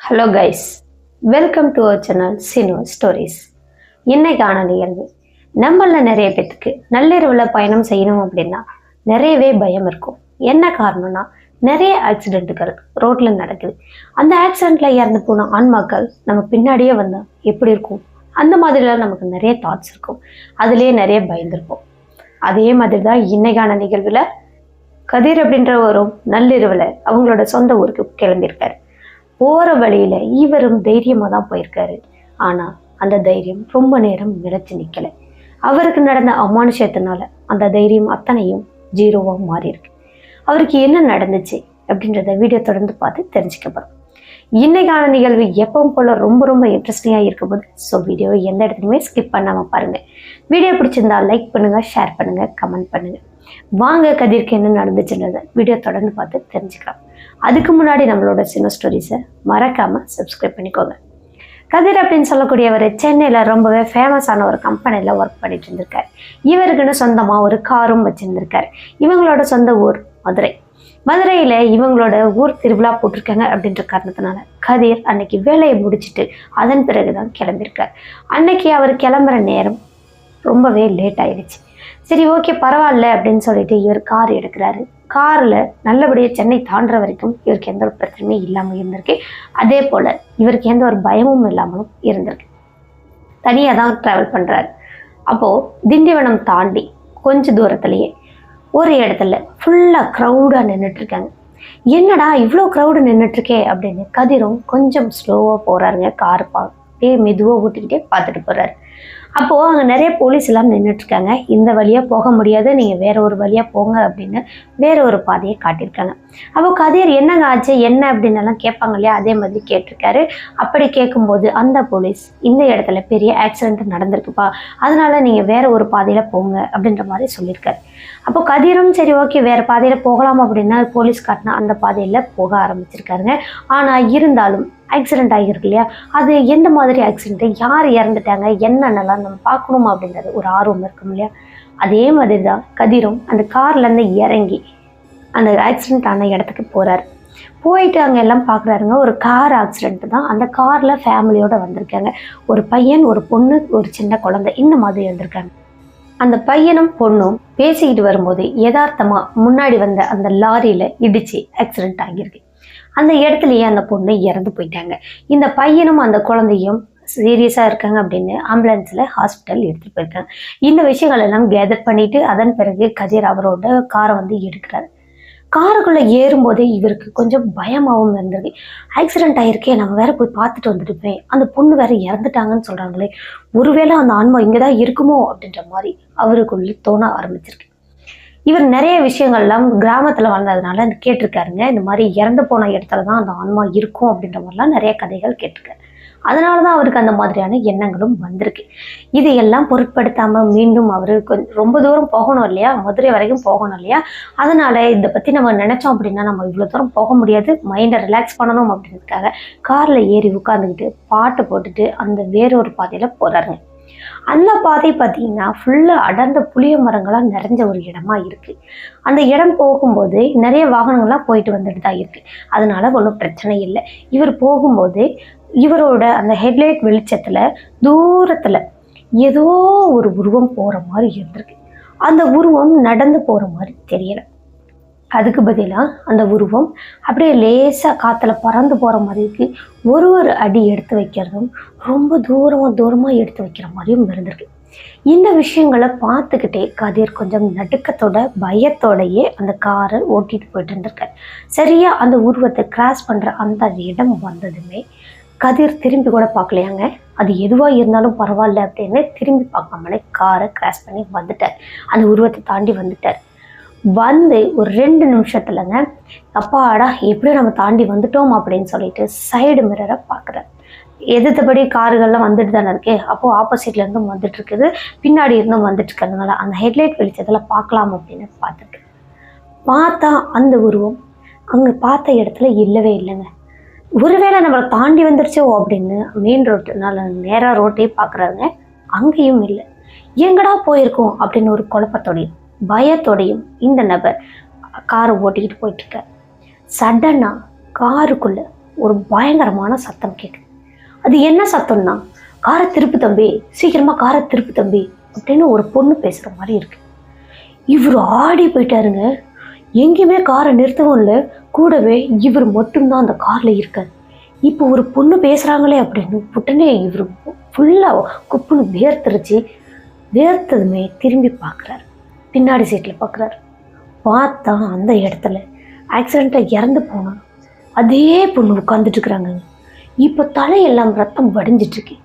Hello guys, welcome to our channel Cino Stories. இன்னைக்கான நிகழ்வு, நம்மள நிறைய பேத்துக்கு நள்ளிரவில் பயணம் செய்யணும் அப்படின்னா நிறையவே பயம் இருக்கும். என்ன காரணம்னா, நிறைய ஆக்சிடென்ட்டுகள் ரோட்ல நடக்குது. அந்த ஆக்சிடென்ட்ல இறந்து போன ஆன்மாக்கள் நம்ம பின்னாடியே வந்தா எப்படி இருக்கும், அந்த மாதிரிலாம் நமக்கு நிறைய தாட்ஸ் இருக்கும். அதுலேயே நிறைய பயந்துருப்போம். அதே மாதிரி தான் இன்னைக்கான நிகழ்வில் கதிர் அப்படின்ற ஒரு நள்ளிரவில் அவங்களோட சொந்த ஊருக்கு கிளம்பியிருக்காரு. போகிற வழியில் இவரும் தைரியமாக தான் போயிருக்காரு. ஆனால் அந்த தைரியம் ரொம்ப நேரம் நிலைச்சு நிற்கலை. அவருக்கு நடந்த அமானுஷத்தினால அந்த தைரியம் அத்தனையும் ஜீரோவாக மாறியிருக்கு. அவருக்கு என்ன நடந்துச்சு அப்படின்றத வீடியோ தொடர்ந்து பார்த்து தெரிஞ்சுக்கப்படும். இன்னைக்கான நிகழ்வு எப்பவும் போல் ரொம்ப ரொம்ப இன்ட்ரெஸ்டிங்காக இருக்கும்போது ஸோ வீடியோவை எந்த இடத்துலையுமே ஸ்கிப் பண்ணாமல் பாருங்கள். வீடியோ பிடிச்சிருந்தா லைக் பண்ணுங்கள், ஷேர் பண்ணுங்கள், கமெண்ட் பண்ணுங்கள். வாங்க கதிர்க்கு என்ன நடந்துச்சுன்றதை வீடியோ தொடர்ந்து பார்த்து தெரிஞ்சுக்கலாம். அதுக்கு முன்னாடி நம்மளோட சினோ ஸ்டோரிஸை மறக்காமல் சப்ஸ்கிரைப் பண்ணிக்கோங்க. கதிர் அப்படின்னு சொல்லக்கூடியவர் சென்னையில் ரொம்பவே ஃபேமஸான ஒரு கம்பெனியில் ஒர்க் பண்ணிட்டு இருந்திருக்காரு. இவருக்குன்னு சொந்தமாக ஒரு காரும் வச்சுருந்துருக்காரு. இவங்களோட சொந்த ஊர் மதுரையில் இவங்களோட ஊர் திருவிழா போட்டிருக்காங்க அப்படின்ற காரணத்தினால கதிர் அன்னைக்கு வேலையை முடிச்சுட்டு அதன் பிறகுதான் கிளம்பியிருக்கார். அன்னைக்கு அவர் கிளம்புற நேரம் ரொம்பவே லேட் ஆயிடுச்சு. சரி, ஓகே, பரவாயில்ல அப்படின்னு சொல்லிட்டு இவர் கார் எடுக்கிறாரு. காரில் நல்லபடியாக சென்னை தாண்டுற வரைக்கும் இவருக்கு எந்த ஒரு பிரச்சனையும் இல்லாமல் இருந்திருக்கு. அதே போல் இவருக்கு எந்த ஒரு பயமும் இல்லாமலும் இருந்திருக்கு. தனியாக தான் ட்ராவல் பண்ணுறாரு. அப்போது திண்டிவனம் தாண்டி கொஞ்சம் தூரத்துலேயே ஒரு இடத்துல ஃபுல்லாக க்ரௌடாக நின்றுட்டுருக்காங்க. என்னடா இவ்வளோ க்ரௌடு நின்றுட்டுருக்கே அப்படின்னு கதிரும் கொஞ்சம் ஸ்லோவாக போகிறாருங்க. கார் அப்படியே மெதுவாக ஊட்டிக்கிட்டே பார்த்துட்டு போகிறாரு. அப்போது அங்கே நிறைய போலீஸ் எல்லாம் நின்றுட்டுருக்காங்க. இந்த வழியாக போக முடியாது, நீங்கள் வேற ஒரு வழியாக போங்க அப்படின்னு வேற ஒரு பாதையை காட்டியிருக்காங்க. அப்போ கதிர் என்னங்க ஆச்சு என்ன அப்படின்னு எல்லாம் கேட்பாங்க இல்லையா, அதே மாதிரி கேட்டிருக்காரு. அப்படி கேட்கும்போது அந்த போலீஸ் இந்த இடத்துல பெரிய ஆக்சிடென்ட் நடந்திருக்குப்பா, அதனால நீங்கள் வேற ஒரு பாதையில் போங்க அப்படின்ற மாதிரி சொல்லியிருக்காரு. அப்போ கதிரும் சரி ஓகே வேறு பாதையில் போகலாம் அப்படின்னா போலீஸ் காட்டினா அந்த பாதையில் போக ஆரம்பிச்சிருக்காருங்க. ஆனால் இருந்தாலும் ஆக்சிடென்ட் ஆகியிருக்கு இல்லையா, அது எந்த மாதிரி ஆக்சிடென்ட்டு, யார் இறந்துட்டாங்க, என்னென்னலாம் நம்ம பார்க்கணும் அப்படின்றது ஒரு ஆர்வம் இருக்கும் இல்லையா. அதே மாதிரி தான் கதிரும் அந்த கார்லேருந்து இறங்கி அந்த ஆக்சிடென்ட் ஆன இடத்துக்கு போகிறாரு. போயிட்டு அங்கே எல்லாம் பார்க்குறாருங்க. ஒரு கார் ஆக்சிடென்ட் தான். அந்த காரில் ஃபேமிலியோடு வந்திருக்காங்க. ஒரு பையன், ஒரு பொண்ணு, ஒரு சின்ன குழந்தை, இந்த மாதிரி வந்திருக்காங்க. அந்த பையனும் பொண்ணும் பேசிக்கிட்டு வரும்போது யதார்த்தமாக முன்னாடி வந்த அந்த லாரியில் இடித்து ஆக்சிடென்ட் ஆகியிருக்கு. அந்த இடத்துலையே அந்த பொண்ணு இறந்து போயிட்டாங்க. இந்த பையனும் அந்த குழந்தையும் சீரியஸாக இருக்காங்க அப்படின்னு ஆம்புலன்ஸில் ஹாஸ்பிட்டல் எடுத்துகிட்டு போயிருக்காங்க. இந்த விஷயங்கள் எல்லாம் கேதர் பண்ணிவிட்டு அதன் பிறகு கதிர் அவரோட காரை எடுக்கிறாரு. காருக்குள்ளே ஏறும்போதே இவருக்கு கொஞ்சம் பயமாகவும் இருந்திருக்கு. ஆக்சிடென்ட் ஆகிருக்கே, நம்ம வேற போய் பார்த்துட்டு வந்துட்டுப்பேன், அந்த பொண்ணு வேற இறந்துட்டாங்கன்னு சொல்கிறாங்களே, ஒருவேளை அந்த ஆன்மா இங்கே தான் இருக்குமோ அப்படின்ற மாதிரி அவருக்குள்ளே தோண ஆரம்பிச்சிருக்கு. இவர் நிறைய விஷயங்கள்லாம் கிராமத்தில் வளர்ந்ததுனால கேட்டிருக்காருங்க. இந்த மாதிரி இறந்து போன இடத்துல தான் அந்த ஆன்மா இருக்கும் அப்படின்ற மாதிரிலாம் நிறைய கதைகள் கேட்டிருக்காரு. அதனால தான் அவருக்கு அந்த மாதிரியான எண்ணங்களும் வந்திருக்கு. இதையெல்லாம் பொருட்படுத்தாமல் மீண்டும் அவர் ரொம்ப தூரம் போகணும் இல்லையா, மதுரை வரைக்கும் போகணும் இல்லையா, அதனால் இதை பற்றி நம்ம நினச்சோம் அப்படின்னா நம்ம இவ்வளோ தூரம் போக முடியாது, மைண்டை ரிலாக்ஸ் பண்ணணும் அப்படின்றதுக்காக காரில் ஏறி உட்காந்துக்கிட்டு பாட்டு போட்டுட்டு அந்த வேறொரு பாதையில் போகிறாருங்க. அந்த பாதை பார்த்தீங்கன்னா ஃபுல்லாக அடர்ந்த புளிய மரங்களாக நிறைஞ்ச ஒரு இடமா இருக்குது. அந்த இடம் போகும்போது நிறைய வாகனங்கள்லாம் போயிட்டு வந்துட்டு தான் இருக்குது. அதனால ஒன்றும் பிரச்சனை இல்லை. இவர் போகும்போது இவரோட அந்த ஹெட்லைட் வெளிச்சத்தில் தூரத்தில் ஏதோ ஒரு உருவம் போகிற மாதிரி இருந்திருக்கு. அந்த உருவம் நடந்து போகிற மாதிரி தெரியலை. அதுக்கு பதிலாக அந்த உருவம் அப்படியே லேசாக காற்றுல பறந்து போகிற மாதிரி இருக்குது. ஒரு அடி எடுத்து வைக்கிறதும் ரொம்ப தூரமாக எடுத்து வைக்கிற மாதிரியும் இருந்திருக்கு. இந்த விஷயங்களை பார்த்துக்கிட்டே கதிர் கொஞ்சம் நடுக்கத்தோட பயத்தோடையே அந்த காரை ஓட்டிகிட்டு போயிட்டு இருந்திருக்காரு. சரியாக அந்த உருவத்தை கிராஸ் பண்ணுற அந்த இடம் வந்ததுமே கதிர் திரும்பி கூட பார்க்கலையாங்க. அது எதுவாக இருந்தாலும் பரவாயில்ல அப்படின்னு திரும்பி பார்க்காமலே காரை கிராஸ் பண்ணி வந்துட்டார். அந்த உருவத்தை தாண்டி வந்துட்டார். வந்து ஒரு 2 நிமிஷத்துலங்க அப்பாடா எப்படியும் நம்ம தாண்டி வந்துட்டோம் அப்படின்னு சொல்லிட்டு சைடு மிரரை பார்க்குறாரு. எதிர்த்தபடி கார்கள்லாம் வந்துட்டு தானே இருக்கே, அப்போது ஆப்போசிட்லேருந்தும் வந்துட்டு இருக்குது, பின்னாடி இருந்தும் வந்துட்டு இருக்கிறதுனால அந்த ஹெட்லைட் வெளிச்சத்தில் பார்க்கலாம் அப்படின்னு பார்த்தா அந்த உருவம் அங்கே பார்த்த இடத்துல இல்லவே இல்லைங்க. ஒருவேளை நம்மளை தாண்டி வந்துருச்சோ அப்படின்னு மெயின் ரோட்டுனால நேராக ரோட்டையே பார்க்குறாருங்க. அங்கேயும் இல்லை. எங்கடா போயிருக்கோம் அப்படின்னு ஒரு குழப்பத்தோடையும் பயத்தோடையும் இந்த நபர் காரை ஓட்டிக்கிட்டு போயிட்டுருக்கார். சடனாக காருக்குள்ளே ஒரு பயங்கரமான சத்தம் கேட்குது. அது என்ன சத்தம்னா, காரை திருப்பு தம்பி, சீக்கிரமா காரை திருப்பு தம்பி அப்படின்னு ஒரு பொண்ணு பேசுகிற மாதிரி இருக்கு. இவர் ஆடி போயிட்டாருங்க. எங்கேயுமே காரை நிறுத்தவும் இல்லை, கூடவே இவர் மட்டும்தான் அந்த காரில் இருக்காரு. இப்போ ஒரு பொண்ணு பேசுகிறாங்களே அப்படின்னு உடனே இவர் ஃபுல்லாக குப்புன்னு வேர்த்துருச்சு. வேர்த்ததுமே திரும்பி பார்க்குறாரு, பின்னாடி சீட்டில் பார்க்குறாரு. பார்த்தா அந்த இடத்துல ஆக்சிடெண்ட்டில் இறந்து போனான் அதே பொண்ணு உட்காந்துட்டு இருக்கிறாங்க. இப்போ தலையெல்லாம் ரத்தம் வடிஞ்சிட்ருக்கு.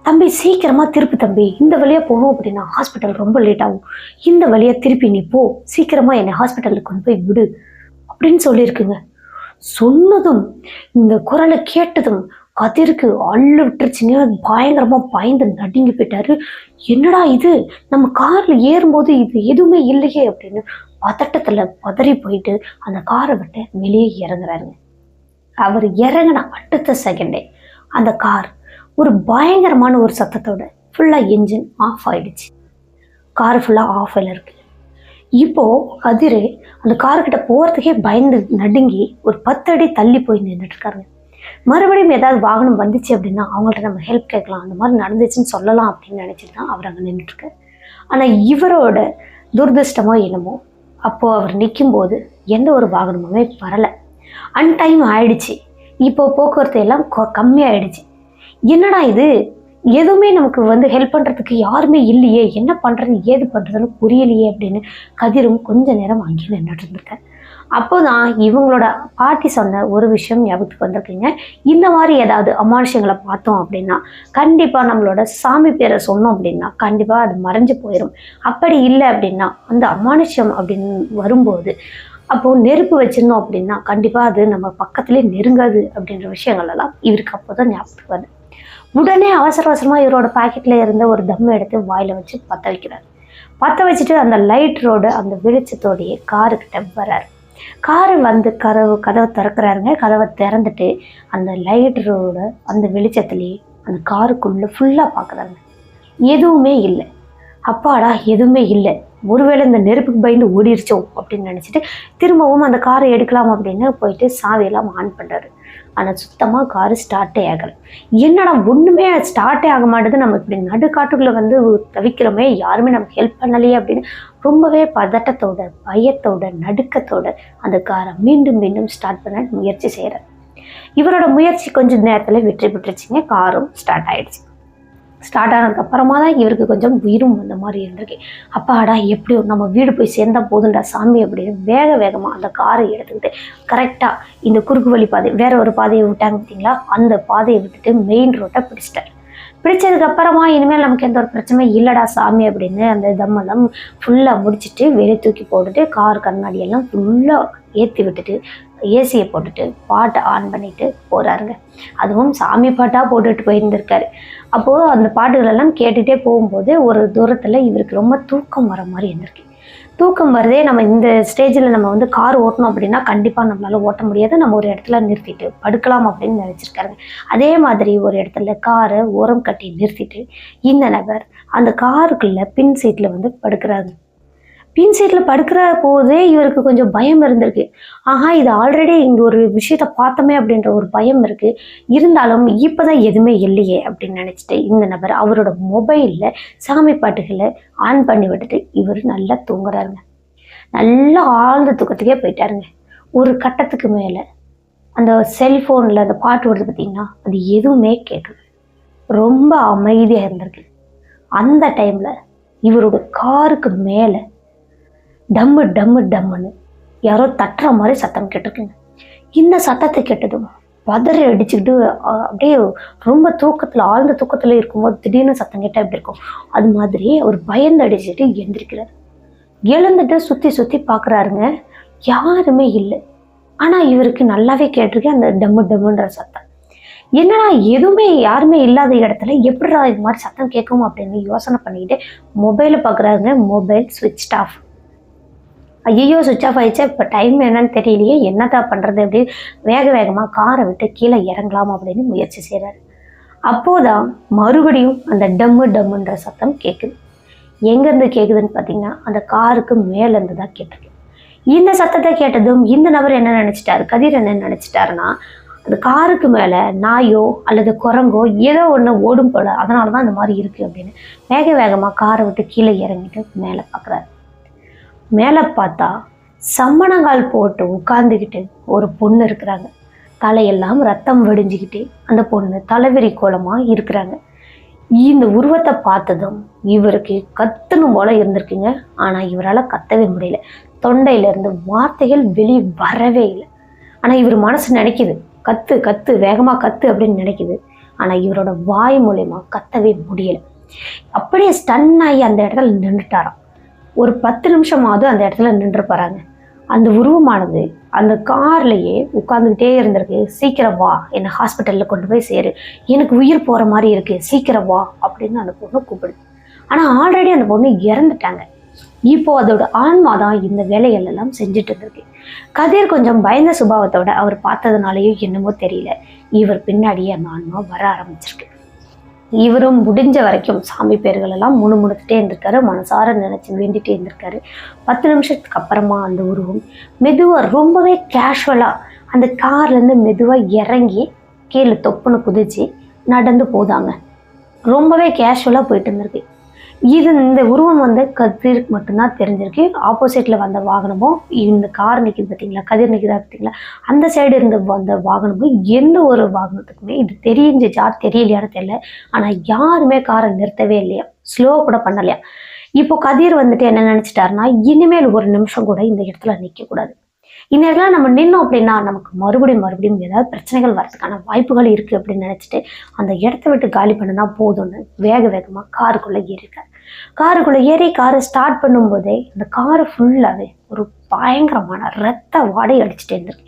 தம்பி சீக்கிரமாக திருப்பி தம்பி, இந்த வழியாக போகணும் அப்படின்னா ஹாஸ்பிட்டல் ரொம்ப லேட் ஆகும், இந்த வழியாக திருப்பி நீ போ, சீக்கிரமாக என்னை ஹாஸ்பிட்டலுக்கு கொண்டு போய் விடு அப்படின்னு சொல்லியிருக்குங்க. சொன்னதும் இந்த குரலை கேட்டதும் கதிருக்கு அள்ளு விட்டுருச்சுங்க. பயங்கரமாக பயந்து நடுங்கி போயிட்டாரு. என்னடா இது, நம்ம காரில் ஏறும்போது இது எதுவுமே இல்லையே அப்படின்னு பதட்டத்தில் பதறி போயிட்டு அந்த காரை விட்டு வெளியே இறங்குறாருங்க. அவர் இறங்கின அடுத்த செகண்டே அந்த கார் ஒரு பயங்கரமான ஒரு சத்தத்தோட ஃபுல்லாக என்ஜின் ஆஃப் ஆயிடுச்சு. கார் ஃபுல்லாக ஆஃப் ஆயில் இருக்கு. இப்போது கதிர் அந்த கார்கிட்ட போகிறதுக்கே பயந்து நடுங்கி ஒரு 10 அடி தள்ளி போய் நின்றுட்டுருக்காருங்க. மறுபடியும் ஏதாவது வாகனம் வந்துச்சு அப்படின்னா அவங்கள்ட்ட நம்ம ஹெல்ப் கேட்கலாம், அந்த மாதிரி நடந்துச்சுன்னு சொல்லலாம் அப்படின்னு நினச்சிட்டு தான் அவர் அங்கே நின்றுட்டுருக்காரு. ஆனால் இவரோட துரதிருஷ்டமோ என்னமோ அப்போது அவர் நிற்கும்போது எந்த ஒரு வாகனமுமே வரலை. அன்டைம் ஆயிடுச்சு. இப்போ போக்குவரத்து எல்லாம் கம்மியாயிடுச்சு. என்னடா இது, எதுவுமே நமக்கு ஹெல்ப் பண்ணுறதுக்கு யாருமே இல்லையே, என்ன பண்ணுறது ஏது பண்ணுறதுன்னு புரியலையே அப்படின்னு கதிரும் கொஞ்ச நேரம் அங்கேயே நின்றுட்டு இருந்திருக்கார். அப்போ தான் இவங்களோட பாட்டி சொன்ன ஒரு விஷயம் ஞாபகத்துக்கு வந்திருக்கீங்க. இந்த மாதிரி ஏதாவது அமானுஷங்களை பார்த்தோம் அப்படின்னா கண்டிப்பாக நம்மளோட சாமி பேரை சொன்னோம் அப்படின்னா கண்டிப்பாக அது மறைஞ்சு போயிடும். அப்படி இல்லை அப்படின்னா அந்த அமானுஷம் அப்படின்னு வரும்போது அப்போது நெருப்பு வச்சிருந்தோம் அப்படின்னா கண்டிப்பாக அது நம்ம பக்கத்துலேயே நெருங்காது அப்படின்ற விஷயங்கள் எல்லாம் இவருக்கு அப்போ தான் ஞாபகத்துக்கு வருது. உடனே அவசர அவசரமாக இவரோட பாக்கெட்டில் இருந்த ஒரு தம்மை எடுத்து வாயில் வச்சு பற்ற வைக்கிறார். பற்ற வச்சுட்டு அந்த லைட்டரோட அந்த வெளிச்சத்தோடையே காருக்கிட்ட வர்றாரு. காரு வந்து கதவை திறக்கிறாருங்க. கதவை திறந்துட்டு அந்த லைட்டரோட அந்த வெளிச்சத்துலேயே அந்த காருக்குள்ளே ஃபுல்லாக பார்க்குறாங்க. எதுவுமே இல்லை. அப்பாடா எதுவுமே இல்லை, ஒருவேளை இந்த நெருப்புக்கு பயந்து ஓடிடுச்சோ அப்படின்னு நினச்சிட்டு திரும்பவும் அந்த காரை எடுக்கலாம் அப்படின்னு போயிட்டு சாவியெல்லாம் ஆன் பண்ணுறாரு. ஆனால் சுத்தமாக காரு ஸ்டார்ட்டே ஆகலை. என்னடா ஒன்றுமே ஸ்டார்ட்டே ஆக மாட்டேது, நம்ம இப்படி நடுக்காட்டுக்குள்ளே தவிக்கிறோமே, யாருமே நமக்கு ஹெல்ப் பண்ணலையே அப்படின்னு ரொம்பவே பதட்டத்தோட பயத்தோட நடுக்கத்தோட அந்த காரை மீண்டும் மீண்டும் ஸ்டார்ட் பண்ண முயற்சி செய்கிறார். இவரோட முயற்சி கொஞ்சம் நேரத்தில் வெற்றி பெற்றுச்சுங்க. காரும் ஸ்டார்ட் ஆகிடுச்சு. ஸ்டார்ட் ஆனதுக்கப்புறமா தான் இவருக்கு கொஞ்சம் உயிரும் வந்த மாதிரி இருந்திருக்கு. அப்பாடா எப்படியோ நம்ம வீடு போய் சேர்ந்தால் போதுண்டா சாமி அப்படின்னு வேகமாக அந்த காரை எடுத்துக்கிட்டு கரெக்டாக இந்த குறுக்கு வழி பாதை வேற ஒரு பாதையை விட்டாங்க பார்த்தீங்களா, அந்த பாதையை விட்டுட்டு மெயின் ரோட்டை பிடிச்சிட்டார். பிடிச்சதுக்கப்புறமா இனிமேல் நமக்கு எந்த ஒரு பிரச்சனையும் இல்லைடா சாமி அப்படின்னு அந்த தம்மெல்லாம் ஃபுல்லாக முடிச்சுட்டு வெளியே தூக்கி போட்டுட்டு கார் கண்ணாடியெல்லாம் ஃபுல்லாக ஏற்றி விட்டுட்டு ஏசியை போட்டுட்டு பாட்டை ஆன் பண்ணிட்டு போகிறாருங்க. அதுவும் சாமி பாட்டாக போட்டுட்டு போயிருந்திருக்காரு. அப்போது அந்த பாட்டுகளெல்லாம் கேட்டுகிட்டே போகும்போது ஒரு தூரத்தில் இவருக்கு ரொம்ப தூக்கம் வர மாதிரி இருந்திருக்கு. தூக்கம் வருதே, நம்ம இந்த ஸ்டேஜில் நம்ம கார் ஓட்டணும் அப்படின்னா கண்டிப்பாக நம்மளால் ஓட்ட முடியாது, நம்ம ஒரு இடத்துல நிறுத்திட்டு படுக்கலாம் அப்படின்னு நினச்சிருக்காருங்க. அதே மாதிரி ஒரு இடத்துல காரை ஓரம் கட்டி நிறுத்திட்டு இந்த நபர் அந்த காருக்குள்ளே பின் சீட்டில் படுக்கிறாரு. பின் சீட்டில் படுக்கிற போதே இவருக்கு கொஞ்சம் பயம் இருந்திருக்கு. இது ஆல்ரெடி இங்கே ஒரு விஷயத்த பார்த்தோமே அப்படின்ற ஒரு பயம் இருக்குது. இருந்தாலும் இப்போ தான் எதுவுமே இல்லையே அப்படின்னு நினச்சிட்டு இந்த நபர் அவரோட மொபைலில் சாமி பாட்டுகளை ஆன் பண்ணி விட்டுட்டு இவர் நல்லா தூங்குறாருங்க. நல்லா ஆழ்ந்த தூக்கத்துக்கே போயிட்டாருங்க. ஒரு கட்டத்துக்கு மேலே அந்த செல்ஃபோனில் அந்த பாட்டு வருது பார்த்திங்கன்னா, அது எதுவுமே கேட்கல. ரொம்ப அமைதியாக இருந்திருக்கு. அந்த டைமில் இவரோட காருக்கு மேலே டம்மு டம்மு டம்முன்னு யாரோ தட்டுற மாதிரி சத்தம் கேட்டிருக்குங்க. இந்த சத்தத்தை கேட்டதும் பதறி அடிச்சுக்கிட்டு அப்படியே ரொம்ப ஆழ்ந்த தூக்கத்தில் இருக்கும்போது திடீர்னு சத்தம் கேட்டால் எப்படி இருக்கும், அது மாதிரி ஒரு பயந்து அடிச்சுட்டு எழுந்திருக்கிறார். எழுந்துட்டு சுற்றி பார்க்குறாருங்க, யாருமே இல்லை. ஆனால் இவருக்கு நல்லாவே கேட்டிருக்கு அந்த டம்மு டம்முன்ற சத்தம். என்னடா எதுவுமே யாருமே இல்லாத இடத்துல எப்படிடா இது மாதிரி சத்தம் கேட்கும் அப்படின்னு யோசனை பண்ணிக்கிட்டு மொபைலை பார்க்குறாருங்க. மொபைல் ஸ்விட்ச் ஆஃப். ஐயோ சுவிட்ச் ஆஃப் ஆயிடுச்சா, இப்போ டைம் என்னன்னு தெரியலையே, என்னதான் பண்ணுறது அப்படின்னு வேகமாக காரை விட்டு கீழே இறங்கலாம் அப்படின்னு முயற்சி செய்கிறாரு. அப்போதான் மறுபடியும் அந்த டம்மு டம்முன்ற சத்தம் கேட்குது. எங்கேருந்து கேட்குதுன்னு பார்த்தீங்கன்னா அந்த காருக்கு மேலேருந்து தான் கேட்டிருக்கு. இந்த சத்தத்தை கேட்டதும் இந்த நபர் என்ன நினச்சிட்டாரு, கதிர் என்ன நினச்சிட்டாருன்னா, அந்த காருக்கு மேலே நாயோ அல்லது குரங்கோ ஏதோ ஒன்று ஓடும் போல, அதனால தான் இந்த மாதிரி இருக்குது அப்படின்னு வேக வேகமாக காரை விட்டு கீழே இறங்கிட்டு மேலே பார்க்குறாரு. மேலே பார்த்தா சம்மணங்கால் போட்டு உட்கார்ந்துக்கிட்டு ஒரு பொண்ணு இருக்கிறாங்க. தலையெல்லாம் ரத்தம் வடிஞ்சுக்கிட்டு அந்த பொண்ணு தலைவிரி கோலமாக இருக்கிறாங்க. இந்த உருவத்தை பார்த்ததும் இவருக்கு கத்தணும் போல இருந்திருக்குங்க. ஆனால் இவரால் கத்தவே முடியல. தொண்டையிலேருந்து வார்த்தைகள் வெளியே வரவே இல்லை. ஆனால் இவர் மனசு நினைக்குது, கத்து கத்து வேகமாக கத்து அப்படின்னு நினைக்குது. ஆனால் இவரோட வாய் மூலயமா கத்தவே முடியலை. அப்படியே ஸ்டன் ஆகி அந்த இடத்துல நின்றுட்டாராம். ஒரு 10 நிமிஷமாவது அந்த இடத்துல நின்றுப்பாராங்க. அந்த உருவமானது அந்த கார்லேயே உட்காந்துக்கிட்டே இருந்திருக்கு. சீக்கிரம் வா, என்னை ஹாஸ்பிட்டலில் கொண்டு போய் சேரு, எனக்கு உயிர் போகிற மாதிரி இருக்குது, சீக்கிரம் வா அப்படின்னு அந்த பொண்ணு கூப்பிடுது. ஆனால் ஆல்ரெடி அந்த பொண்ணு இறந்துட்டாங்க. இப்போ அதோட ஆன்மா தான் இந்த வேலைகள் எல்லாம் செஞ்சுட்டு இருந்திருக்கு. கதிர் கொஞ்சம் பயந்த சுபாவத்தோட அவர் பார்த்ததுனாலேயும் என்னமோ தெரியல, இவர் பின்னாடியே அந்த ஆன்மா வர ஆரம்பிச்சிருக்கு. இவரும் முடிஞ்ச வரைக்கும் சாமி பேர்கள் எல்லாம் முணுமுணுத்துட்டே இருந்திருக்காரு, மனசார நினைச்சு வேண்டிகிட்டே இருந்திருக்காரு. 10 நிமிஷத்துக்கு அப்புறமா அந்த உருவம் மெதுவாக ரொம்பவே கேஷுவலாக அந்த கார்லேருந்து மெதுவாக இறங்கி கீழே தொப்புன்னு குதிச்சு நடந்து போதாங்க. ரொம்பவே கேஷுவலாக போயிட்டு இருந்திருக்கு. இந்த உருவம் கதிருக்கு மட்டும்தான் தெரிஞ்சிருக்கு. ஆப்போசிட்டில் வந்த வாகனமும் இந்த கார் நிற்கிது பார்த்தீங்களா, கதிர் நிற்கிதா பார்த்தீங்களா, அந்த சைடு இருந்த வந்த வாகனமும் எந்த ஒரு வாகனத்துக்குமே இது தெரிஞ்சிச்சா தெரியலையான்னு தெரியல. ஆனால் யாருமே காரை நிறுத்தவே இல்லையா, ஸ்லோ கூட பண்ணலையா. இப்போ கதிர் என்ன நினச்சிட்டாருன்னா, இனிமேல் ஒரு நிமிஷம் கூட இந்த இடத்துல நிற்கக்கூடாது. இந்நேரம் நம்ம நின்னோம் அப்படின்னா நமக்கு மறுபடியும் ஏதாவது பிரச்சனைகள் வரதுக்கான வாய்ப்புகள் இருக்குது அப்படின்னு நினச்சிட்டு அந்த இடத்த விட்டு காலி பண்ணினா போதும்னு வேகமாக காருக்குள்ளே ஏறிருக்காரு. காருக்குள்ளே ஏறி காரை ஸ்டார்ட் பண்ணும்போதே அந்த காரு ஃபுல்லாகவே ஒரு பயங்கரமான ரத்த வாடை அடிச்சுட்டே இருந்திருக்கு.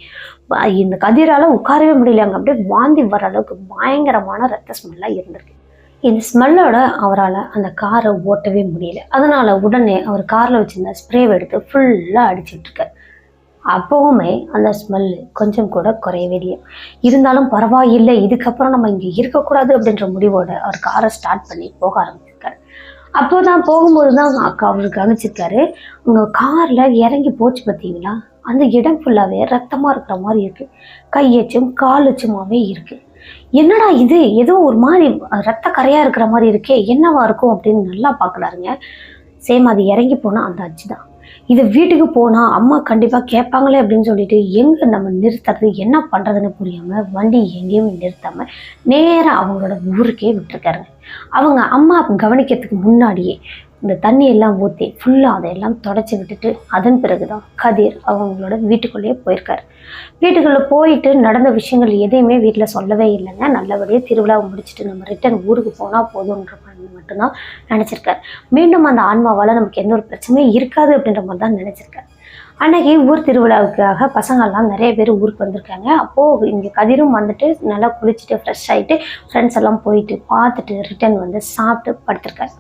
இந்த கதிரால் உட்காரவே முடியலங்க. அப்படியே வாந்தி வர அளவுக்கு பயங்கரமான ரத்த ஸ்மெல்லாக இருந்திருக்கு. இந்த ஸ்மெல்லோட அவரால் அந்த காரை ஓட்டவே முடியல. அதனால் உடனே அவர் காரில் வச்சுருந்த ஸ்ப்ரேவை எடுத்து ஃபுல்லாக அடிச்சுட்டு இருக்காரு. அப்போவுமே அந்த ஸ்மெல்லு கொஞ்சம் கூட குறையவே இல்லை. இருந்தாலும் பரவாயில்லை, இதுக்கப்புறம் நம்ம இங்கே இருக்கக்கூடாது அப்படின்ற முடிவோட அவர் காரை ஸ்டார்ட் பண்ணி போக ஆரம்பிச்சிருக்காரு. அப்போ தான் போகும்போது தான் அவர் கவனிச்சிருக்காரு, உங்கள் காரில் இறங்கி போச்சு பார்த்தீங்களா, அந்த இடம் ஃபுல்லாகவே ரத்தமாக இருக்கிற மாதிரி இருக்குது, கையச்சும் காலச்சுமாவே இருக்குது. என்னடா இது, ஏதோ ஒரு மாதிரி ரத்த கரையாக இருக்கிற மாதிரி இருக்கே, என்னவா இருக்கும் அப்படின்னு நல்லா பார்க்கலாருங்க. சேம் அது இறங்கி போனால் அந்த அச்சு தான். இது வீட்டுக்கு போனால் அம்மா கண்டிப்பாக கேட்பாங்களே அப்படின்னு சொல்லிட்டு எங்கே நம்ம நிறுத்துறது என்ன பண்ணுறதுன்னு புரியாமல் வண்டி எங்கேயுமே நிறுத்தாமல் நேராக அவங்களோட ஊருக்கே விட்டுருக்காருங்க. அவங்க அம்மா கவனிக்கிறதுக்கு முன்னாடியே இந்த தண்ணியெல்லாம் ஊற்றி ஃபுல்லாக அதையெல்லாம் தொடச்சி விட்டுட்டு அதன் பிறகு தான் கதிர் அவங்களோட வீட்டுக்குள்ளேயே போயிருக்காரு. வீட்டுக்குள்ளே போயிட்டு நடந்த விஷயங்கள் எதையுமே வீட்டில் சொல்லவே இல்லைங்க. நல்லபடியாக திருவிழாவை முடிச்சுட்டு நம்ம ரிட்டர்ன் ஊருக்கு போனால் போதுன்ற மாதிரி மட்டும்தான் நினச்சிருக்காரு. மீண்டும் அந்த ஆன்மாவால் நமக்கு எந்த ஒரு பிரச்சனையும் இருக்காது அப்படின்ற மாதிரி தான் நினச்சிருக்காரு. அன்னைக்கு ஊர் திருவிழாவுக்காக பசங்கள்லாம் நிறைய பேர் ஊருக்கு வந்திருக்காங்க. அப்போது இங்கே கதிரும் வந்துட்டு நல்லா குளிச்சுட்டு ஃப்ரெஷ் ஆகிட்டு ஃப்ரெண்ட்ஸ் எல்லாம் போயிட்டு பார்த்துட்டு ரிட்டர்ன் சாப்பிட்டு படுத்திருக்காரு.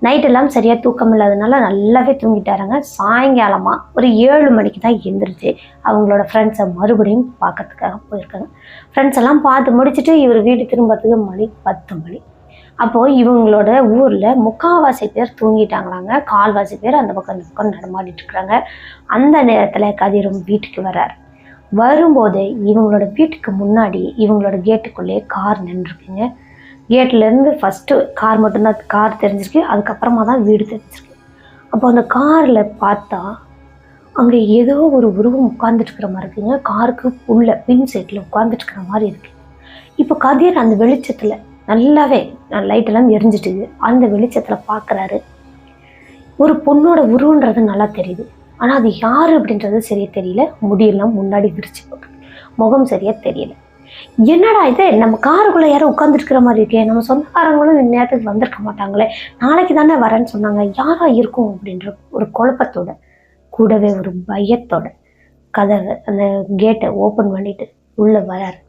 நைட்டெல்லாம் சரியாக தூக்கம் இல்லாதனால நல்லாவே தூங்கிட்டாருங்க. சாயங்காலமாக ஒரு 7 மணிக்கு தான் எழுந்திரிச்சு அவங்களோட ஃப்ரெண்ட்ஸை மறுபடியும் பார்க்கறதுக்காக போயிருக்காங்க. ஃப்ரெண்ட்ஸ் எல்லாம் பார்த்து முடிச்சுட்டு இவர் வீடு திரும்புறதுக்கு மணி 10 மணி. அப்போது இவங்களோட ஊரில் 3/4 பேர் தூங்கிட்டாங்களாங்க. 1/4 பேர் அந்த பக்கம் நடமாடிட்டு இருக்கிறாங்க. அந்த நேரத்தில் கதிரும் வீட்டுக்கு வர்றார். வரும்போது இவங்களோட வீட்டுக்கு முன்னாடி இவங்களோட கேட்டுக்குள்ளேயே கார் நின்றுருக்குங்க. கேட்லேருந்து ஃபஸ்ட்டு கார் மட்டும்தான் கார் தெரிஞ்சிருக்கு, அதுக்கப்புறமா தான் வீடு தெரிஞ்சிருக்கு. அப்போ அந்த காரில் பார்த்தா அங்கே ஏதோ ஒரு உருவம் உட்காந்துட்டுருக்கிற மாதிரி இருக்குங்க. காருக்கு உள்ள பின் சைட்டில் உட்காந்துட்டுருக்கிற மாதிரி இருக்குது. இப்போ கதிர் அந்த வெளிச்சத்தில் நல்லாவே லைட்டெல்லாம் எரிஞ்சிட்டு அந்த வெளிச்சத்தில் பார்க்குறாரு. ஒரு பொண்ணோட உருவன்றது நல்லா தெரியுது, ஆனால் அது யார் அப்படின்றது சரியாக தெரியல. முடியெல்லாம் முன்னாடி விரிச்சு போட்டு முகம் சரியாக தெரியல. என்னடா இது, நம்ம காருக்குள்ளே யாரும் உட்காந்துருக்கிற மாதிரி இருக்கே, நம்ம சொந்தக்காரங்களும் இந்த நேரத்துக்கு வந்திருக்க மாட்டாங்களே, நாளைக்கு தானே வரேன்னு சொன்னாங்க, யாரா இருக்கும் அப்படின்ற ஒரு குழப்பத்தோட கூடவே ஒரு பயத்தோட கதவை அந்த கேட்டை ஓப்பன் பண்ணிட்டு உள்ளே வராரு.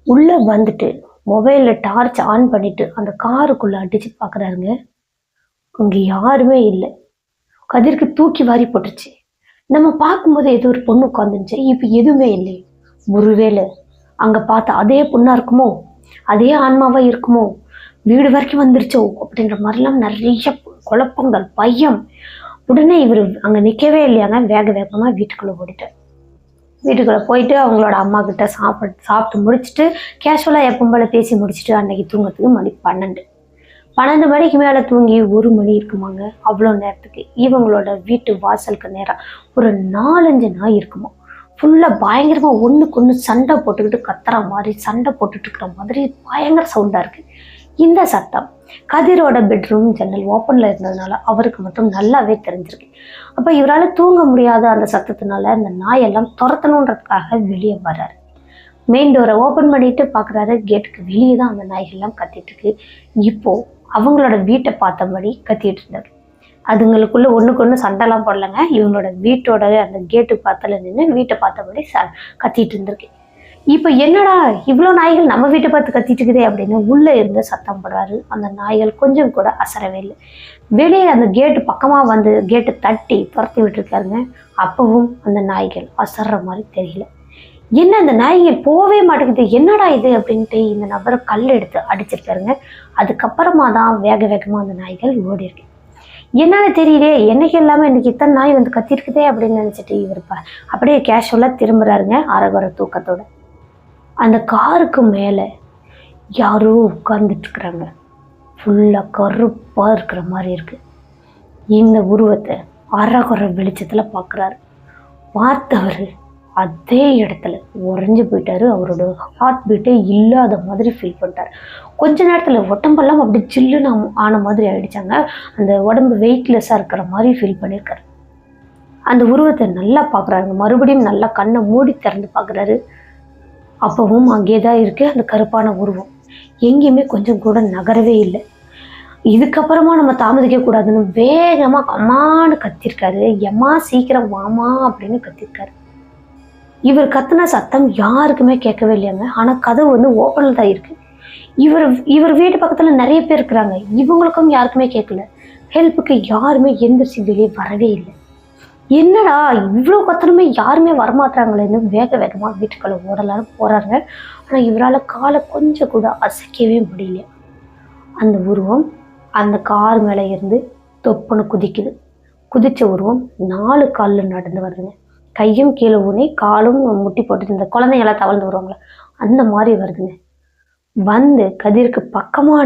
உள்ளே வந்துட்டு மொபைலில் டார்ச் ஆன் பண்ணிட்டு அந்த காருக்குள்ளே அடித்து பார்க்குறாருங்க. அங்கே யாருமே இல்லை. கதிருக்கு தூக்கி வாரி போட்டுருச்சு. நம்ம பார்க்கும்போது ஏதோ ஒரு பொண்ணு உட்காந்துருச்சு, இப்போ எதுவுமே இல்லை. ஒருவேளை அங்கே பார்த்தா அதே பொண்ணாக இருக்குமோ, அதே ஆன்மாவாக இருக்குமோ, வீடு வரைக்கும் வந்துருச்சோ அப்படின்ற மாதிரிலாம் நிறைய குழப்பங்கள், பயம். உடனே இவர் அங்கே நிற்கவே இல்லையாங்க, வேகமாக வீட்டுக்குள்ளே ஓடிட்டார். வீட்டுக்குள்ளே போயிட்டு அவங்களோட அம்மா கிட்ட சாப்பிட்டு முடிச்சுட்டு கேஷுவலாக எப்பவும் போல பேசி முடிச்சுட்டு அன்னைக்கு தூங்கிறதுக்கு மணி 12 மணிக்கு மேலே தூங்கி 1 மணி இருக்குமாங்க. அவ்வளோ நேரத்துக்கு இவங்களோட வீட்டு வாசலுக்கு நேரம் ஒரு 4-5 நாய் இருக்குமா. ஃபுல்லாக பயங்கரமாக ஒன்றுக்கு ஒன்று சண்டை போட்டுக்கிட்டு கத்துற மாதிரி, சண்டை போட்டுட்டு இருக்கிற மாதிரி பயங்கர சவுண்டாக இருக்குது. இந்த சத்தம் கதிரோட பெட்ரூம் ஜன்னல் ஓப்பனில் இருந்ததுனால அவருக்கு மட்டும் நல்லாவே தெரிஞ்சிருக்கு. அப்போ இவரால் தூங்க முடியாத அந்த சத்தத்தினால அந்த நாயெல்லாம் துரத்தணுன்றதுக்காக வெளியே வர்றாரு. மெயின் டோரை ஓப்பன் பண்ணிட்டு பார்க்குறாரு, கேட்டுக்கு வெளியே தான் அந்த நாய்கள்லாம் கத்திட்டு இருக்கு. இப்போது அவங்களோட வீட்டை பார்த்தபடி கத்திட்டு இருந்தாரு. அதுங்களுக்குள்ள ஒன்றுக்கு ஒன்று சண்டைலாம் போடலைங்க. இவங்களோட வீட்டோட அந்த கேட்டு பார்த்தல நின்று வீட்டை பார்த்தபடி கத்திட்டு இருந்திருக்கு. இப்போ என்னடா இவ்வளோ நாய்கள் நம்ம வீட்டை பார்த்து கத்திட்டு இருக்குதே அப்படின்னு உள்ளே இருந்து சத்தம் போடுறாரு. அந்த நாய்கள் கொஞ்சம் கூட அசரவே இல்லை. வெளியே அந்த கேட்டு பக்கமாக வந்து கேட்டு தட்டி துரத்தி விட்டுருக்காருங்க. அப்பவும் அந்த நாய்கள் அசர்ற மாதிரி தெரியல. என்ன அந்த நாய்கள் போவே மாட்டேங்குது, என்னடா இது அப்படின்ட்டு இந்த நபரை கல் எடுத்து அடிச்சிருக்காருங்க. அதுக்கப்புறமா தான் வேக வேகமாக அந்த நாய்கள் ஓடி இருக்கு. என்னன்னு தெரியலே, என்னைக்கு இல்லாமல் இன்னைக்கு இத்தனை நாய் வந்து கத்திருக்குதே அப்படின்னு நினச்சிட்டு இவர் அப்படியே கேஷுவலாக திரும்புறாருங்க அரைகுறை தூக்கத்தோட. அந்த காருக்கு மேலே யாரோ உட்கார்ந்துட்டு இருக்கிறாங்க. ஃபுல்லாக கருப்பாக இருக்கிற மாதிரி இருக்குது. இந்த உருவத்தை அரைகுறை வெளிச்சத்தில் பார்க்குறாரு. பார்த்தவர் அதே இடத்துல உறைஞ்சி போயிட்டாரு. அவரோட ஹார்ட் பீட்டே இல்லாத மாதிரி ஃபீல் பண்ணிட்டார். கொஞ்ச நேரத்தில் உடம்பெல்லாம் அப்படி சில்லுன்னு ஆன மாதிரி ஆயிடுச்சாங்க. அந்த உடம்பு வெயிட்லெஸ்ஸாக இருக்கிற மாதிரி ஃபீல் பண்ணியிருக்காரு. அந்த உருவத்தை நல்லா பார்க்குறாருங்க. மறுபடியும் நல்லா கண்ணை மூடி திறந்து பார்க்குறாரு. அப்பவும் அங்கே தான் இருக்குது அந்த கருப்பான உருவம். எங்கேயுமே கொஞ்சம் கூட நகரவே இல்லை. இதுக்கப்புறமா நம்ம தாமதிக்கக்கூடாதுன்னு வேகமாக அம்மான்னு கத்திருக்காரு. எம்மா சீக்கிரம் வாமா அப்படின்னு கத்திருக்காரு. இவர் கத்துன சத்தம் யாருக்குமே கேட்கவே இல்லையாங்க. ஆனால் கதவு வந்து ஓப்பனில் தான் இருக்குது. இவர் வீட்டு பக்கத்தில் நிறைய பேர் இருக்கிறாங்க. இவங்களுக்கும் யாருக்குமே கேட்கல. ஹெல்ப்புக்கு யாருமே எந்திரிச்சு வெளியே வரவே இல்லை. என்னடா இவ்வளோ கத்தனமே யாருமே வரமாட்டாங்களேன்னு வேக வேகமாக வீட்டுக்குள்ளே ஓடலான்னு போகிறாங்க. ஆனால் இவரால் காலை கொஞ்சம் கூட அசைக்கவே முடியல. அந்த உருவம் அந்த கார் மேலே இருந்து தொப்புன்னு குதிக்குது. குதித்த உருவம் 4 காலில் நடந்து வருதுங்க. கையும் கீழே ஊனி காலும் முட்டி போட்டு இந்த குழந்தைங்களாம் தவழ்ந்து வருவாங்களே அந்த மாதிரி வருதுங்க. வந்து கதிருக்கு பக்கமாக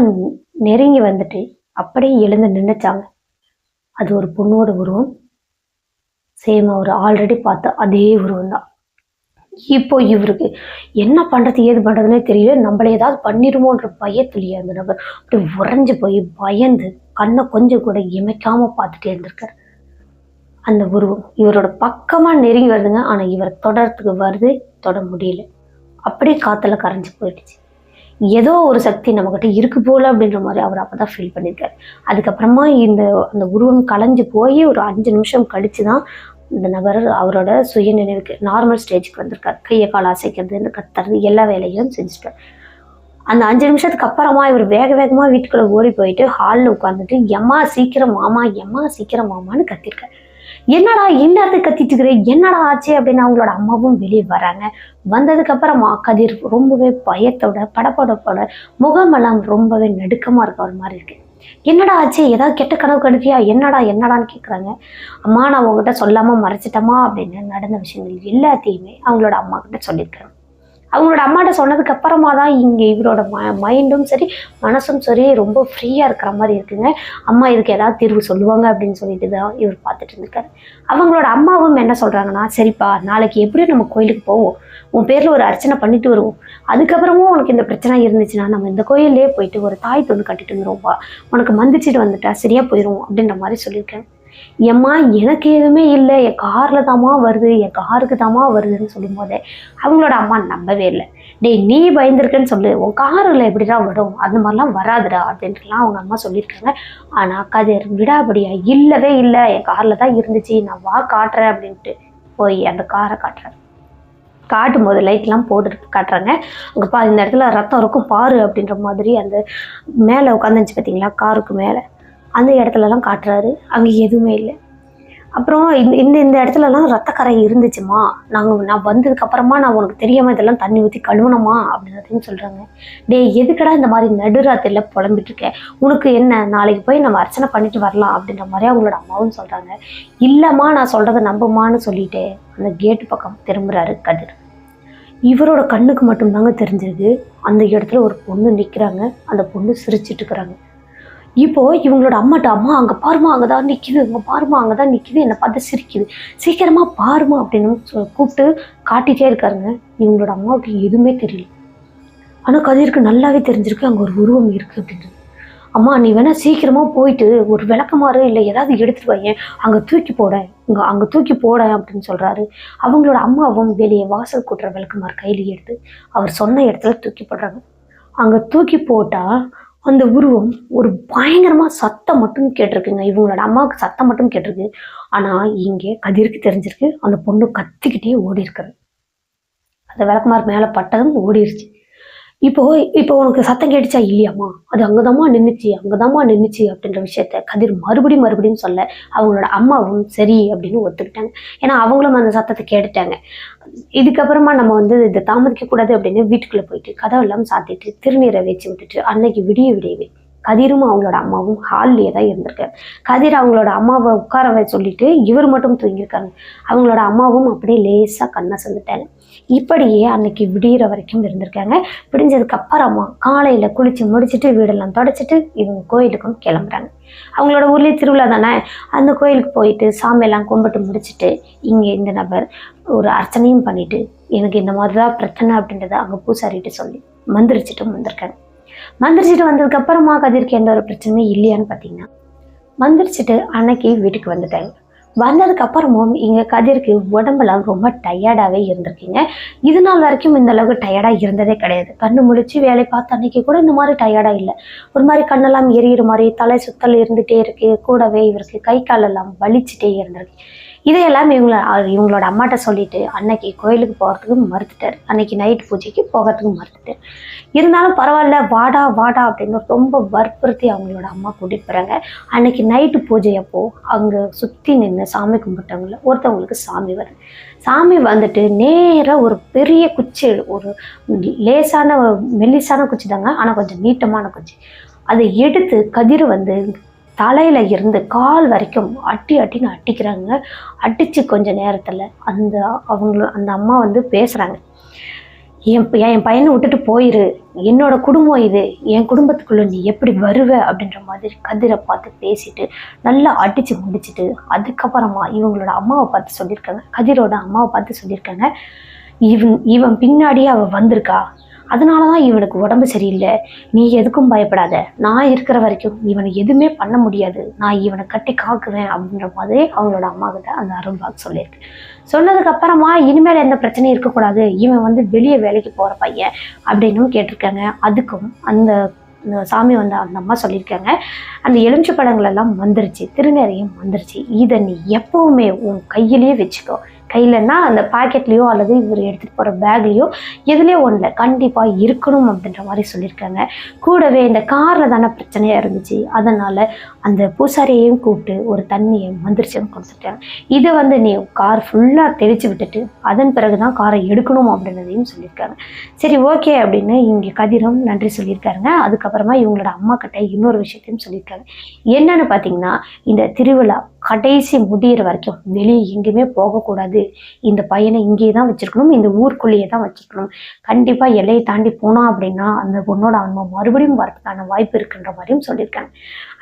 நெருங்கி வந்துட்டு அப்படியே எழுந்து நின்றுச்சாங்க. அது ஒரு பொண்ணோட உருவம். சேம் அவர் ஆல்ரெடி பார்த்த அதே உருவம் தான். இப்போ இவருக்கு என்ன பண்ணுறது ஏது பண்ணுறதுனே தெரியல. நம்மளே ஏதாவது பண்ணிடுமோன்ற பயத்துலையே அந்த நபர் அப்படி உறைஞ்சி போய் பயந்து கண்ணை கொஞ்சம் கூட இமைக்காமல் பார்த்துட்டே இருந்திருக்காரு. அந்த உருவம் இவரோட பக்கமாக நெருங்கி வருதுங்க. ஆனால் இவரை தொடர்றதுக்கு வருது, தொட முடியல. அப்படியே காற்றுல கரைஞ்சி போயிடுச்சு. ஏதோ ஒரு சக்தி நம்மக்கிட்ட இருக்கு போல அப்படின்ற மாதிரி அவர் அப்போ தான் ஃபீல் பண்ணியிருக்காரு. அதுக்கப்புறமா அந்த உருவம் கலைஞ்சு போய் ஒரு 5 நிமிஷம் கழித்து தான் இந்த நபர் அவரோட சுயநினைவுக்கு நார்மல் ஸ்டேஜுக்கு வந்திருக்காரு. கையை காலை அசைக்கிறது, இந்த கத்துறது எல்லா வேலையும் செஞ்சுட்டார். அந்த 5 நிமிஷத்துக்கு அப்புறமா இவர் வேக வேகமாக வீட்டுக்குள்ளே ஓடி போயிட்டு ஹாலில் உட்காந்துட்டு எம்மா சீக்கிரம் மாமா, எம்மா சீக்கிரம் மாமான்னு கத்திருக்காரு. என்னடா இந்நேரத்துக்கு கத்திட்டு இருக்கிற, என்னடா ஆச்சு அப்படின்னு அவங்களோட அம்மாவும் வெளியே வராங்க. வந்ததுக்கு அப்புறமா கதிர் ரொம்பவே பயத்தோட படப்படப்போட முகமெல்லாம் ரொம்பவே நடுக்கமாக இருக்க ஒரு மாதிரி இருக்கு. என்னடா ஆச்சு, ஏதாவது கெட்ட கனவு கடுக்கியா, என்னடான்னு கேட்குறாங்க. அம்மா நான் உங்ககிட்ட சொல்லாமல் மறைச்சிட்டமா அப்படின்னு நடந்த விஷயங்கள் எல்லாத்தையுமே அவங்களோட அம்மா கிட்ட சொல்லியிருக்காங்க. அவங்களோட அம்மாட்ட சொன்னதுக்கு அப்புறமா தான் இங்கே இவரோட மைண்டும் சரி மனசும் சரி ரொம்ப ஃப்ரீயாக இருக்கிற மாதிரி இருக்குங்க. அம்மா இதுக்கு ஏதாவது தீர்வு சொல்லுவாங்க அப்படின்னு சொல்லிட்டு தான் இவர் பார்த்துட்டு இருந்திருக்காரு. அவங்களோட அம்மாவும் என்ன சொல்கிறாங்கன்னா, சரிப்பா நாளைக்கு எப்படியும் நம்ம கோயிலுக்கு போவோம், உன் பேரில் ஒரு அர்ச்சனை பண்ணிட்டு வருவோம், அதுக்கப்புறமும் உனக்கு இந்த பிரச்சனை இருந்துச்சுன்னா நம்ம இந்த கோயிலே போயிட்டு ஒரு தாய் தொண்டு கட்டிட்டு வந்துடுவோம்ப்பா, உனக்கு மந்திச்சிட்டு வந்துட்டா சரியாக போயிடும் அப்படின்ற மாதிரி சொல்லியிருக்கேன். எம்மா எனக்கு எதுவுமே இல்லை, என் காரில் தாம்மா வருது, என் காருக்கு தாம்மா வருதுன்னு சொல்லும் போதே அவங்களோட அம்மா நம்பவே இல்லை. டேய் நீ பயந்துருக்குன்னு சொல்லு, உன் காரில் எப்படிதான் விடும், அந்த மாதிரிலாம் வராதுடா அப்படின்ட்டுலாம் அவங்க அம்மா சொல்லியிருக்காங்க. ஆனால் கதிர் விடாபடியா இல்லவே இல்லை, என் காரில் தான் இருந்துச்சு, நான் வா காட்டுறேன் அப்படின்ட்டு போய் அந்த காரை காட்டுறாரு. காட்டும் போது லைட்லாம் போட்டு காட்டுறாங்க. அங்கே இந்த இடத்துல ரத்தம் இருக்கும் பாரு அப்படின்ற மாதிரி அந்த மேலே உட்காந்துச்சு பார்த்தீங்களா காருக்கு மேலே, அந்த இடத்துலலாம் காட்டுறாரு. அங்கே எதுவுமே இல்லை. அப்புறம் இந்த இந்த இடத்துலலாம் ரத்தக்கரை இருந்துச்சுமா, நான் வந்ததுக்கப்புறமா நான் உனக்கு தெரியாமல் இதெல்லாம் தண்ணி ஊற்றி கழுவணுமா அப்படின்னு சொல்கிறாங்க. எதுக்கடா இந்த மாதிரி நடுராத்திரியில் புலம்பிட்டு இருக்கேன், உனக்கு என்ன, நாளைக்கு போய் நம்ம அர்ச்சனை பண்ணிட்டு வரலாம் அப்படின்ற மாதிரி அவங்களோட அம்மாவும் சொல்கிறாங்க. இல்லைம்மா நான் சொல்கிறத நம்புமான்னு சொல்லிட்டு அந்த கேட்டு பக்கம் திரும்புகிறாரு கதிர். இவரோட கண்ணுக்கு மட்டும்தாங்க தெரிஞ்சிருக்கு அந்த இடத்துல ஒரு பொண்ணு நிற்கிறாங்க. அந்த பொண்ணு சிரிச்சிட்டு இருக்கிறாங்க. இப்போ இவங்களோட அம்மாட்ட, அம்மா அங்கே பாருமா, அங்கே தான் நிற்கிது, இங்கே பாருமா, அங்கே தான் நிற்கிது, என்னை பார்த்து சிரிக்குது, சீக்கிரமா பாருமா அப்படின்னு கூப்பிட்டு காட்டிகிட்டே இருக்காருங்க. இவங்களோட அம்மாவுக்கு எதுவுமே தெரியல. ஆனால் கதிருக்கு நல்லாவே தெரிஞ்சிருக்கு அங்கே ஒரு உருவம் இருக்குது அப்படின்றது. அம்மா நீ வேணா சீக்கிரமாக போயிட்டு ஒரு விளக்கமாறு இல்லை ஏதாவது எடுத்துட்டு வையேன், அங்கே தூக்கி போட, அங்கே தூக்கி போட அப்படின்னு சொல்கிறாரு. அவங்களோட அம்மாவும் வெளியே வாசல் கூட்டுற விளக்கமாறு கையில் எடுத்து அவர் சொன்ன இடத்துல தூக்கி போடுறாங்க. அங்கே தூக்கி போட்டால் அந்த உருவம் ஒரு பயங்கரமாக சத்தம் மட்டும் கேட்டிருக்குங்க. இவங்களோட அம்மாவுக்கு சத்தம் மட்டும் கேட்டிருக்கு. ஆனால் இங்கே கதிருக்கு தெரிஞ்சிருக்கு அந்த பொண்ணு கத்திக்கிட்டே ஓடி இருக்கிறது. அந்த விளக்குமார் மேலே பட்டதும் ஓடிடுச்சு. இப்போ உனக்கு சத்தம் கேட்டுச்சா இல்லையாம்மா, அது அங்கதாம்மா நின்றுச்சு அப்படின்ற விஷயத்த கதிர் மறுபடியும் சொல்ல அவங்களோட அம்மாவும் சரி அப்படின்னு ஒத்துக்கிட்டாங்க. ஏன்னா அவங்களும் அந்த சத்தத்தை கேட்டுட்டாங்க. இதுக்கப்புறமா நம்ம இதை தாமதிக்க கூடாது அப்படின்னு வீட்டுக்குள்ள போயிட்டு கதவெல்லாம் சாத்திட்டு திருநீரை வச்சு விட்டுட்டு அன்னைக்கு விடியவே கதிரும் அவங்களோட அம்மாவும் ஹால்லேயே தான் இருந்திருக்காரு. கதிர் அவங்களோட அம்மாவை உட்கார சொல்லிட்டு இவர் மட்டும் தூங்கியிருக்காங்க. அவங்களோட அம்மாவும் அப்படியே லேசாக கண்ணை செஞ்சுட்டாங்க. இப்படியே அன்னைக்கு விடிகிற வரைக்கும் இருந்திருக்காங்க. விடிஞ்சதுக்கு அப்புறமா காலையில் குளிச்சு முடிச்சுட்டு வீடெல்லாம் தொடச்சிட்டு இவங்க கோயிலுக்கும் கிளம்புறாங்க. அவங்களோட ஊர்லேயே திருவிழா தானே, அந்த கோயிலுக்கு போயிட்டு சாமியெல்லாம் கும்பிட்டு முடிச்சுட்டு இங்கே இந்த நபர் ஒரு அர்ச்சனையும் பண்ணிட்டு எனக்கு இந்த மாதிரி தான் பிரச்சனை அப்படின்றத அங்கே பூசாரிட்டு சொல்லி மந்திரிச்சிட்டும் வந்திருக்காங்க. மந்திரிச்சிட்டு வந்ததுக்கு அப்புறமா கதிருக்கு எந்த ஒரு பிரச்சனையும் இல்லையான்னு பார்த்தீங்கன்னா மந்திரிச்சிட்டு அன்னைக்கு வீட்டுக்கு வந்துட்டாங்க. வந்ததுக்கு அப்புறமும் இங்கே கதிருக்கு உடம்பெல்லாம் ரொம்ப டயர்டாகவே இருந்திருக்கீங்க. இது நாள் வரைக்கும் இந்த அளவுக்கு டயர்டாக இருந்ததே கிடையாது. கண்ணு முழிச்சு வேலை பார்த்து அன்னைக்கு கூட இந்த மாதிரி டயர்டாக இல்லை. ஒரு மாதிரி கண்ணெல்லாம் எரியிற மாதிரி தலை சுத்தல் இருந்துகிட்டே இருக்கு. கூடவே இவருக்கு கை காலெல்லாம் வலிச்சுட்டே இருந்திருக்கு. இதையெல்லாம் இவங்களோட அம்மாட்ட சொல்லிட்டு அன்னைக்கு கோயிலுக்கு போகிறதுக்கு மறுத்துட்டார். அன்னைக்கு நைட் பூஜைக்கு போகிறதுக்கு மறுத்துட்டார். இருந்தாலும் பரவாயில்ல, வாடா அப்படின்னு ரொம்ப வற்புறுத்தி அவங்களோட அம்மா கூட்டிகிட்டு போகிறாங்க. அன்னைக்கு நைட்டு பூஜை அப்போ அங்கே சுற்றி நின்று சாமி கும்பிட்டவங்கள ஒருத்தவங்களுக்கு சாமி வருது. சாமி வந்துட்டு நேராக ஒரு பெரிய குச்சி, ஒரு லேசான மெல்லிசான குச்சி தாங்க, ஆனால் கொஞ்சம் நீட்டமான குச்சி, அதை எடுத்து கதிர் தலையில இருந்து கால் வரைக்கும் அட்டின்னு அடிக்கிறாங்க. அடிச்சு கொஞ்ச நேரத்துல அந்த அம்மா பேசுறாங்க. என் பையனை விட்டுட்டு போயிரு, என்னோட குடும்பம் இது, என் குடும்பத்துக்குள்ள நீ எப்படி வருவ அப்படின்ற மாதிரி கதிரை பார்த்து பேசிட்டு நல்லா அடிச்சு முடிச்சுட்டு அதுக்கப்புறமா இவங்களோட அம்மாவை பார்த்து சொல்லியிருக்காங்க. கதிரோட அம்மாவை பார்த்து சொல்லியிருக்காங்க, இவன் பின்னாடியே அவ வந்திருக்கா, அதனாலதான் இவனுக்கு உடம்பு சரியில்லை, நீ எதுக்கும் பயப்படாத, நான் இருக்கிற வரைக்கும் இவனை எதுவுமே பண்ண முடியாது, நான் இவனை கட்டி காக்குவேன் அப்படின்ற மாதிரி அவங்களோட அம்மா கிட்ட அந்த அருள்வாக்கு சொல்லியிருக்கு. சொன்னதுக்கு அப்புறமா இனிமேல் எந்த பிரச்சனையும் இருக்கக்கூடாது, இவன் வெளியே வேலைக்கு போற பையன் அப்படின்னும் கேட்டிருக்காங்க. அதுக்கும் அந்த சாமி அந்த அம்மா சொல்லியிருக்காங்க, அந்த எலுமிச்சை பழங்கள் எல்லாம் வந்துருச்சு, திருநறையும் வந்துருச்சு, இதை நீ எப்பவுமே உன் கையிலேயே வச்சுக்கோ, கையிலன்னா அந்த பாக்கெட்லேயோ அல்லது இவர் எடுத்துகிட்டு போகிற பேக்லேயோ எதுலேயோ ஒன்றில் கண்டிப்பாக இருக்கணும் அப்படின்ற மாதிரி சொல்லியிருக்காங்க. கூடவே இந்த காரில் தானே பிரச்சனையாக இருந்துச்சு, அதனால் அந்த பூசாரியையும் கூப்பிட்டு ஒரு தண்ணியை மந்திரிச்சும் கொடுத்துட்டாங்க. இதை நீ கார் ஃபுல்லாக தெளித்து விட்டுட்டு அதன் பிறகு தான் காரை எடுக்கணும் அப்படின்றதையும் சொல்லியிருக்காங்க. சரி ஓகே அப்படின்னு இங்கே கதிரும் நன்றி சொல்லியிருக்காருங்க. அதுக்கப்புறமா இவங்களோட அம்மா கிட்ட இன்னொரு விஷயத்தையும் சொல்லியிருக்காங்க. என்னன்னு பார்த்தீங்கன்னா, இந்த திருவிழா கடைசி முடிகிற வரைக்கும் வெளியே எங்கேயுமே போகக்கூடாது, இந்த பையனை இங்கேயே தான் வச்சிருக்கணும், இந்த ஊருக்குள்ளேயே தான் வச்சிருக்கணும், கண்டிப்பா எல்லையை தாண்டி போனோம் அப்படின்னா அந்த பொண்ணோட அம்மா மறுபடியும் வரதுக்கான வாய்ப்பு இருக்குன்ற மாதிரியும் சொல்லியிருக்காங்க.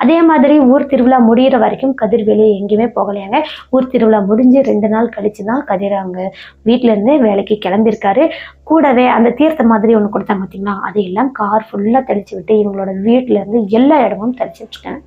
அதே மாதிரி ஊர் திருவிழா முடிகிற வரைக்கும் கதிர் வெளியே எங்கேயுமே போகலையாங்க. ஊர் திருவிழா முடிஞ்சு 2 நாள் கழிச்சு தான் கதிர் அங்கே வீட்டுல இருந்து வேலைக்கு கிளம்பியிருக்காரு. கூடவே அந்த தீர்த்த மாதிரி ஒன்று கொடுத்தாங்க பார்த்தீங்களா, அதையெல்லாம் கார் ஃபுல்லாக தெளிச்சு விட்டு இவங்களோட வீட்டுல இருந்து எல்லா இடமும் தெளிச்சு வச்சுருக்காங்க.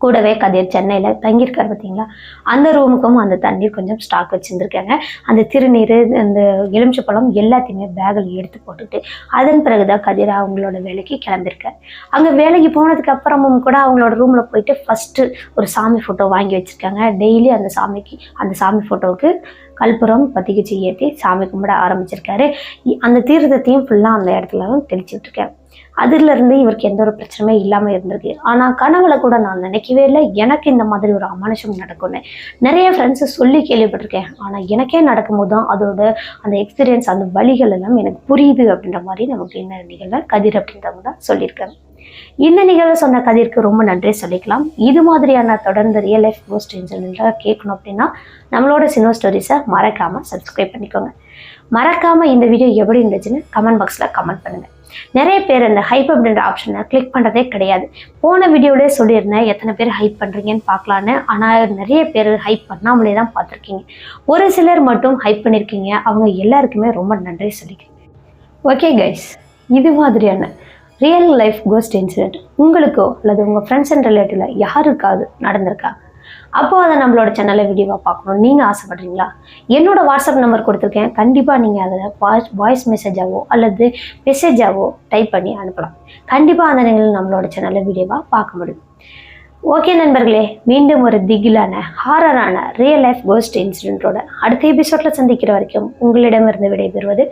கூடவே கதிர் சென்னையில் தங்கியிருக்காரு பார்த்தீங்களா, அந்த ரூமுக்கும் அந்த தண்ணீர் கொஞ்சம் ஸ்டாக் வச்சுருந்துருக்காங்க. அந்த திருநீர், அந்த எலுமிச்சப்பழம் எல்லாத்தையுமே பேக்கில் எடுத்து போட்டுட்டு அதன் பிறகுதான் கதிர் அவங்களோட வேலைக்கு கிளம்பியிருக்காரு. அங்கே வேலைக்கு போனதுக்கு அப்புறமும் கூட அவங்களோட ரூமில் போயிட்டு ஃபஸ்ட்டு ஒரு சாமி ஃபோட்டோ வாங்கி வச்சுருக்காங்க. டெய்லி அந்த சாமி ஃபோட்டோவுக்கு கற்பூரம் பத்திக்குச்சி ஏற்றி சாமி கும்பிட ஆரம்பிச்சிருக்காரு. அந்த தீர்த்தத்தையும் ஃபுல்லாக அந்த இடத்துல தெளிச்சுட்டு இருக்காரு. அதுலேருந்து இவருக்கு எந்த ஒரு பிரச்சனையுமே இல்லாமல் இருந்திருக்கு. ஆனால் கனவுல கூட நான் நினைக்கவே இல்லை எனக்கு இந்த மாதிரி ஒரு அமானுஷம் நடக்கும்னு. நிறைய ஃப்ரெண்ட்ஸு சொல்லி கேள்விப்பட்டிருக்கேன். ஆனால் எனக்கே நடக்கும்போது தான் அதோட அந்த எக்ஸ்பீரியன்ஸ், அந்த வழிகள் எல்லாம் எனக்கு புரியுது அப்படின்ற மாதிரி நமக்கு இந்த நிகழ்வை கதிர் அப்படின்றவங்க தான் சொல்லியிருக்காங்க. இந்த நிகழ்வை சொன்ன கதிர்க்கு ரொம்ப நன்றி சொல்லிக்கலாம். இது மாதிரியான தொடர்ந்து ரியல் லைஃப் கோஸ்ட் இன்சிடென்ட்டாக கேட்கணும் அப்படின்னா நம்மளோட சினோ ஸ்டோரிஸை மறக்காமல் சப்ஸ்கிரைப் பண்ணிக்கோங்க. மறக்காமல் இந்த வீடியோ எப்படி இருந்துச்சுன்னு கமெண்ட் பாக்ஸில் கமெண்ட் பண்ணுங்கள். நிறைய பேர் அந்த ஹைப் அப்படின்ற ஆப்ஷனை கிளிக் பண்ணுறதே கிடையாது. போன வீடியோவிலே சொல்லியிருந்தேன் எத்தனை பேர் ஹைப் பண்ணுறீங்கன்னு பார்க்கலான்னு. ஆனால் நிறைய பேர் ஹைப் பண்ணாமலே தான் பார்த்துருக்கீங்க. ஒரு சிலர் மட்டும் ஹைப் பண்ணியிருக்கீங்க. அவங்க எல்லாருக்குமே ரொம்ப நன்றி சொல்லிக்கிறேன். ஓகே கைஸ், இது மாதிரியான ரியல் லைஃப் கோஸ்ட் இன்சிடென்ட் உங்களுக்கோ அல்லது உங்கள் ஃப்ரெண்ட்ஸ் அண்ட் ரிலேட்டிவில் யாருக்காவது நடந்திருக்கா? அப்போது அதை நம்மளோட சேனலில் வீடியோவாக பார்க்கணும் நீங்கள் ஆசைப்படுறீங்களா? என்னோட வாட்ஸ்அப் நம்பர் கொடுத்துருக்கேன். கண்டிப்பாக நீங்கள் அதில் வாய்ஸ் மெசேஜாவோ அல்லது மெசேஜாவோ டைப் பண்ணி அனுப்பலாம். கண்டிப்பாக அந்த நீங்கள் நம்மளோட சேனலில் வீடியோவாக பார்க்க முடியும். ஓகே நண்பர்களே, மீண்டும் ஒரு திகிலான ஹாரரான ரியல் லைஃப் கோஸ்ட் இன்சிடென்ட்டோட அடுத்த எபிசோடில் சந்திக்கிற வரைக்கும் உங்களிடமிருந்து விடைபெறுவது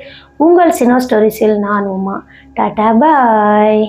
உங்கள் சினோ ஸ்டோரிஸில் நான் உமா. டாடா பாய்.